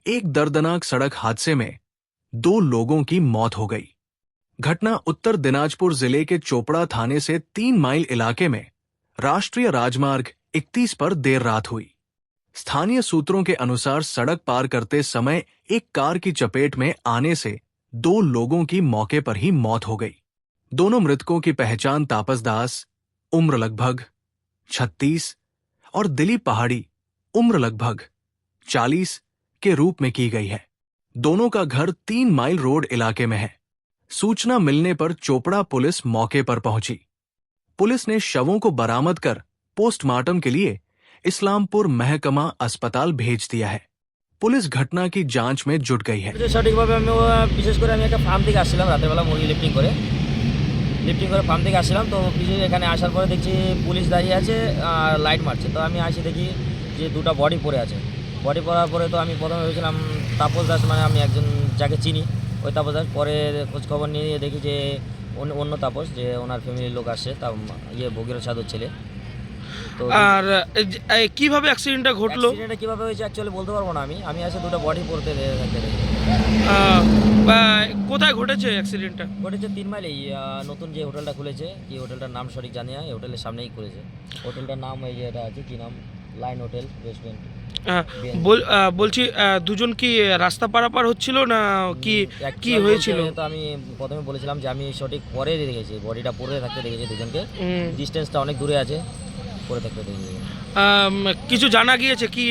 एक दर्दनाक सड़क हादसे में 2 लोगों की मौत हो गई। घटना उत्तर दिनाजपुर जिले के चोपड़ा थाने से 3 माइल इलाके में राष्ट्रीय राजमार्ग 31 पर देर रात हुई। स्थानीय सूत्रों के अनुसार सड़क पार करते समय एक कार की चपेट में आने से 2 लोगों की मौके पर ही मौत हो गई। दोनों मृतकों की पहचान तापस दास, उम्र लगभग 36, और दिलीप पहाड़ी, उम्र लगभग 40 के रूप में की गई है। दोनों का घर 3 माइल रोड इलाके में है। सूचना मिलने पर चोपड़ा पुलिस मौके पर पहुंची। पुलिस ने शवों को बरामद कर पोस्टमार्टम के लिए इस्लामपुर महकमा अस्पताल भेज दिया है। पुलिस घटना की जांच में जुट गई है। সঠিকভাবে আমি বিশেষ করে আমি একটা ফার্ম থেকে আসছিলাম রাতের বেলা মুরগি লিফটিং করে ফার্ম থেকে আসছিলাম। তো বিশেষ এখানে আসার পরে দেখছি পুলিশ দাঁড়িয়ে আছে আর লাইট মারছে। তো আমি আসি দেখি যে দুটো বডি পড়ে আছে। বডি পড়ার পরে তো আমি প্রথমে ভেবেছিলাম তাপস দাস, মানে আমি একজন যাকে চিনি ওই তাপস দাস। পরে খোঁজ খবর নিয়ে দেখি যে অন্য তাপস, যে ওনার ফ্যামিলির লোক আসছে, তা ভগীরথ সাধুর ছেলে। তো আর কিভাবে অ্যাক্সিডেন্টটা ঘটলো? অ্যাক্সিডেন্টটা কীভাবে হয়েছে অ্যাকচুয়ালি বলতে পারবো না। আমি আসে দুটো বডি পড়তে থাকতে দেখি। কোথায় ঘটেছে অ্যাক্সিডেন্টটা? ঘটেছে 3 মাইল, এই নতুন যে হোটেলটা খুলেছে, কি হোটেলটার নাম সঠিক জানি না, এই হোটেলের সামনেই খুলেছে। হোটেলটার নাম এই যে এটা আছে, কি নাম, লাইন হোটেল রেস্টুরেন্ট। বলছি দুজন কি রাস্তা পারাপার হচ্ছিল না কি কি হয়েছিল? তো আমি প্রথমে বলেছিলাম যে আমি সঠিক পরে দেখেছি, বডিটা পড়ে থাকতে দেখেছি দুজনকে। ডিস্টেন্সটা অনেক দূরে আছে, পড়ে থাকতে দেখেছি। কিছু জানা গিয়েছে কি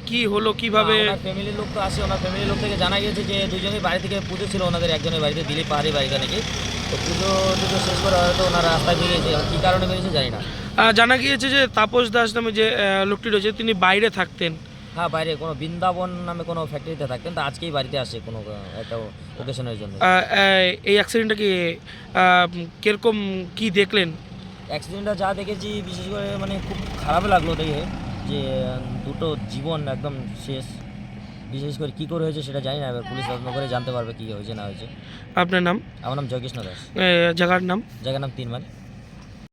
কি হলো কিভাবে? ওনার ফ্যামিলির লোক তো আসে, ওনার ফ্যামিলির লোক থেকে জানা গিয়েছে যে দুজনেই বাড়ি থেকে পুজো ছিল ওনাদের একজনের বাড়িতে, দিলীপ পাহাড়ি বাড়িতে নাকি। তো পুজো শেষ করে হয়তো ওনারা রাস্তায় বেরিয়েছে, কী কারণে বেরিয়েছে জানি না। জানা গিয়েছে যে তাপস দাস নামে যে লোকটি রয়েছে তিনি বাইরে থাকতেন। হ্যাঁ, বাইরে কোনো বৃন্দাবন নামে কোনো ফ্যাক্টরিতে থাকতেন, তো আজকেই বাড়িতে আসে কোনো একটা ওকেশনের জন্য। এই অ্যাক্সিডেন্টটা কি কিরকম কি দেখলেন? অ্যাক্সিডেন্টটা যা দেখেছি বিশেষ করে মানে খুব খারাপ লাগলো দেখে, যে দুটো জীবন একদম শেষ। বিশেষ করে কী করে হয়েছে সেটা জানি না, এবার পুলিশ তদন্ত করে জানতে পারবে কী হয়েছে না হয়েছে। আপনার নাম? আমার নাম জয়কৃষ্ণ দাস। জায়গার নাম? জায়গার নাম 3 মাইল।